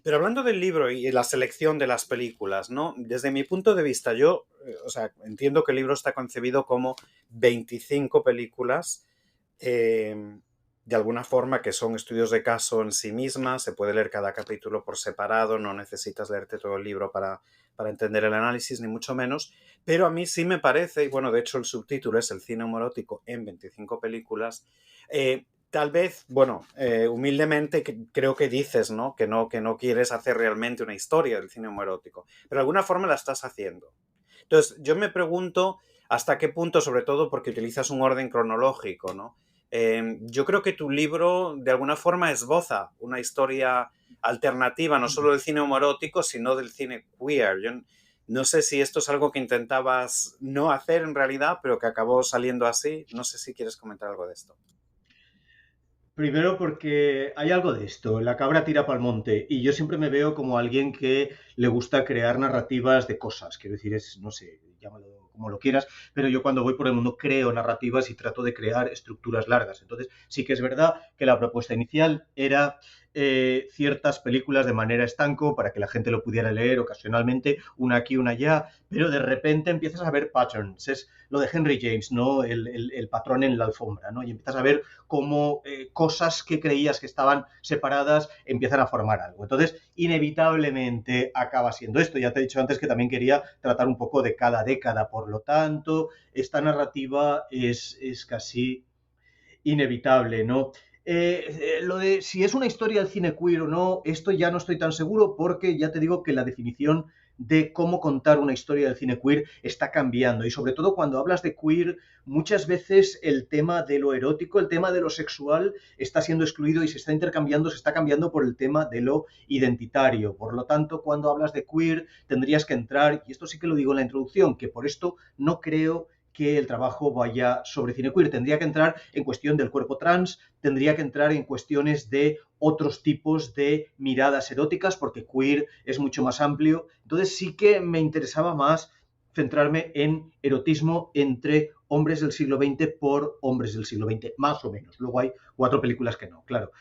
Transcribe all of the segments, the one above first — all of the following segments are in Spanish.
Pero hablando del libro y la selección de las películas, ¿no? Desde mi punto de vista, yo, o sea, entiendo que el libro está concebido como 25 películas, eh, de alguna forma que son estudios de caso en sí mismas, se puede leer cada capítulo por separado, no necesitas leerte todo el libro para entender el análisis, ni mucho menos, pero a mí sí me parece, y bueno, de hecho el subtítulo es El cine homoerótico en 25 películas, tal vez, bueno, humildemente creo que dices, ¿no? Que no quieres hacer realmente una historia del cine homoerótico, pero de alguna forma la estás haciendo. Entonces, yo me pregunto hasta qué punto, sobre todo porque utilizas un orden cronológico, ¿no? Yo creo que tu libro de alguna forma esboza una historia alternativa, no solo del cine homoerótico, sino del cine queer. Yo no sé si esto es algo que intentabas no hacer en realidad, pero que acabó saliendo así. No sé si quieres comentar algo de esto. Primero porque hay algo de esto, la cabra tira pa'l monte y yo siempre me veo como alguien que le gusta crear narrativas de cosas, quiero decir, es, no sé, llámalo como lo quieras, pero yo cuando voy por el mundo creo narrativas y trato de crear estructuras largas. Entonces sí que es verdad que la propuesta inicial era ciertas películas de manera estanco para que la gente lo pudiera leer ocasionalmente, una aquí, una allá, pero de repente empiezas a ver patterns, es lo de Henry James, ¿no? El patrón en la alfombra, ¿no? Y empiezas a ver cómo cosas que creías que estaban separadas empiezan a formar algo. Entonces, inevitablemente acaba siendo esto. Ya te he dicho antes que también quería tratar un poco de cada década, por lo tanto, esta narrativa es casi inevitable, ¿no? Lo de si es una historia del cine queer o no, esto ya no estoy tan seguro porque ya te digo que la definición de cómo contar una historia del cine queer está cambiando y sobre todo cuando hablas de queer muchas veces el tema de lo erótico, el tema de lo sexual está siendo excluido y se está intercambiando, se está cambiando por el tema de lo identitario. Por lo tanto, cuando hablas de queer tendrías que entrar, y esto sí que lo digo en la introducción, que por esto no creo que el trabajo vaya sobre cine queer. Tendría que entrar en cuestión del cuerpo trans, tendría que entrar en cuestiones de otros tipos de miradas eróticas, porque queer es mucho más amplio. Entonces sí que me interesaba más centrarme en erotismo entre hombres del siglo XX por hombres del siglo XX, más o menos. Luego hay 4 películas que no, claro.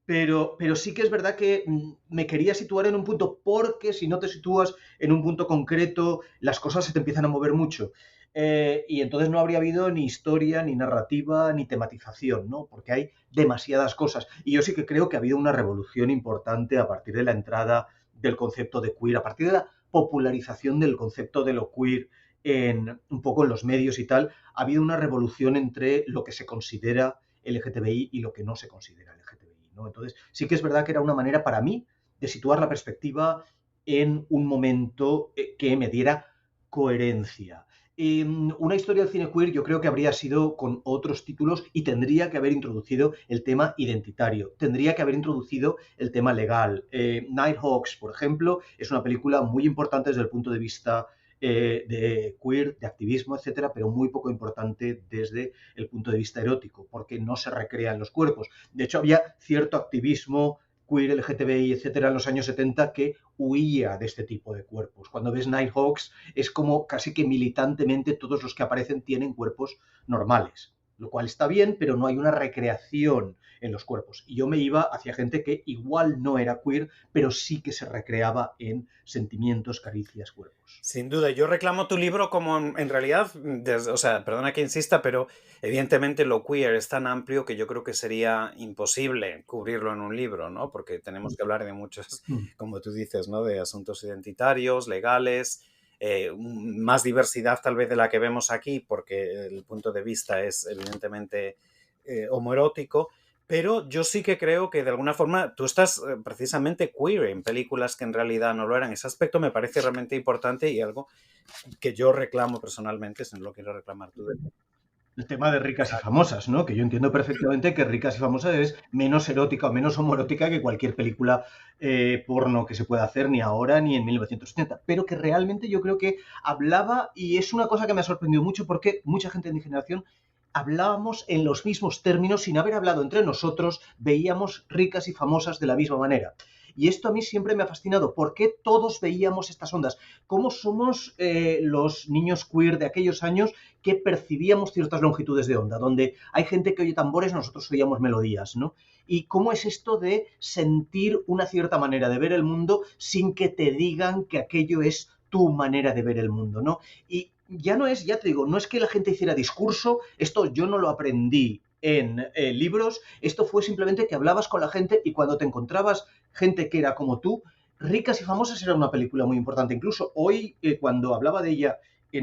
Pero sí que es verdad que me quería situar en un punto, porque si no te sitúas en un punto concreto, las cosas se te empiezan a mover mucho. Y entonces no habría habido ni historia, ni narrativa, ni tematización, ¿no? Porque hay demasiadas cosas. Y yo sí que creo que ha habido una revolución importante a partir de la entrada del concepto de queer, a partir de la popularización del concepto de lo queer en un poco en los medios y tal, ha habido una revolución entre lo que se considera LGTBI y lo que no se considera LGTBI, ¿no? Entonces, sí que es verdad que era una manera para mí de situar la perspectiva en un momento que me diera coherencia. Una historia del cine queer yo creo que habría sido con otros títulos y tendría que haber introducido el tema identitario, tendría que haber introducido el tema legal. Nighthawks, por ejemplo, es una película muy importante desde el punto de vista de queer, de activismo, etcétera, pero muy poco importante desde el punto de vista erótico, porque no se recrean los cuerpos. De hecho, había cierto activismo queer, LGTBI, etcétera, en los años 70 que huía de este tipo de cuerpos. Cuando ves Nighthawks es como casi que militantemente todos los que aparecen tienen cuerpos normales, lo cual está bien, pero no hay una recreación en los cuerpos. Y yo me iba hacia gente que igual no era queer, pero sí que se recreaba en sentimientos, caricias, cuerpos. Sin duda, yo reclamo tu libro como en realidad, o sea, perdona que insista, pero evidentemente lo queer es tan amplio que yo creo que sería imposible cubrirlo en un libro, ¿no? Porque tenemos que hablar de muchos, como tú dices, ¿no? De asuntos identitarios, legales, más diversidad tal vez de la que vemos aquí, porque el punto de vista es evidentemente homoerótico, pero yo sí que creo que de alguna forma tú estás precisamente queer en películas que en realidad no lo eran. Ese aspecto me parece realmente importante y algo que yo reclamo personalmente, si no lo quiero reclamar tú. El tema de ricas y famosas, ¿no? Que yo entiendo perfectamente que ricas y famosas es menos erótica o menos homoerótica que cualquier película porno que se pueda hacer ni ahora ni en 1970, pero que realmente yo creo que hablaba, y es una cosa que me ha sorprendido mucho porque mucha gente de mi generación hablábamos en los mismos términos sin haber hablado entre nosotros, veíamos ricas y famosas de la misma manera. Y esto a mí siempre me ha fascinado. ¿Por qué todos veíamos estas ondas? ¿Cómo somos los niños queer de aquellos años que percibíamos ciertas longitudes de onda? Donde hay gente que oye tambores, nosotros oíamos melodías, ¿no? y cómo es esto de sentir una cierta manera de ver el mundo sin que te digan que aquello es tu manera de ver el mundo, ¿no? Y ya no es, ya te digo, no es que la gente hiciera discurso, esto yo no lo aprendí en libros, esto fue simplemente que hablabas con la gente y cuando te encontrabas gente que era como tú, Ricas y Famosas era una película muy importante. Incluso hoy, cuando hablaba de ella,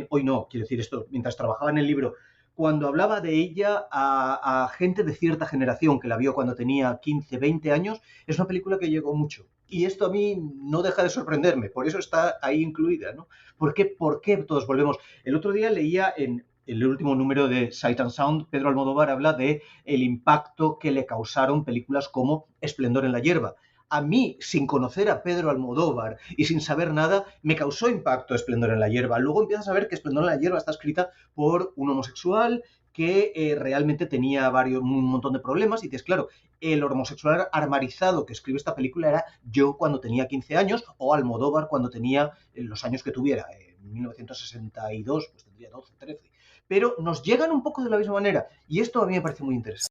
hoy no, quiero decir esto, mientras trabajaba en el libro, cuando hablaba de ella a gente de cierta generación que la vio cuando tenía 15, 20 años, es una película que llegó mucho. Y esto a mí no deja de sorprenderme, por eso está ahí incluida, ¿no? ¿Por qué todos volvemos? El otro día leía en el último número de Sight and Sound, Pedro Almodóvar habla de el impacto que le causaron películas como Esplendor en la hierba. A mí, sin conocer a Pedro Almodóvar y sin saber nada, me causó impacto Esplendor en la hierba. Luego empiezas a ver que Esplendor en la hierba está escrita por un homosexual que realmente tenía un montón de problemas y dices, claro, el homosexual armarizado que escribe esta película era yo cuando tenía 15 años o Almodóvar cuando tenía los años que tuviera. En 1962, pues tendría 12, 13. Pero nos llegan un poco de la misma manera y esto a mí me parece muy interesante.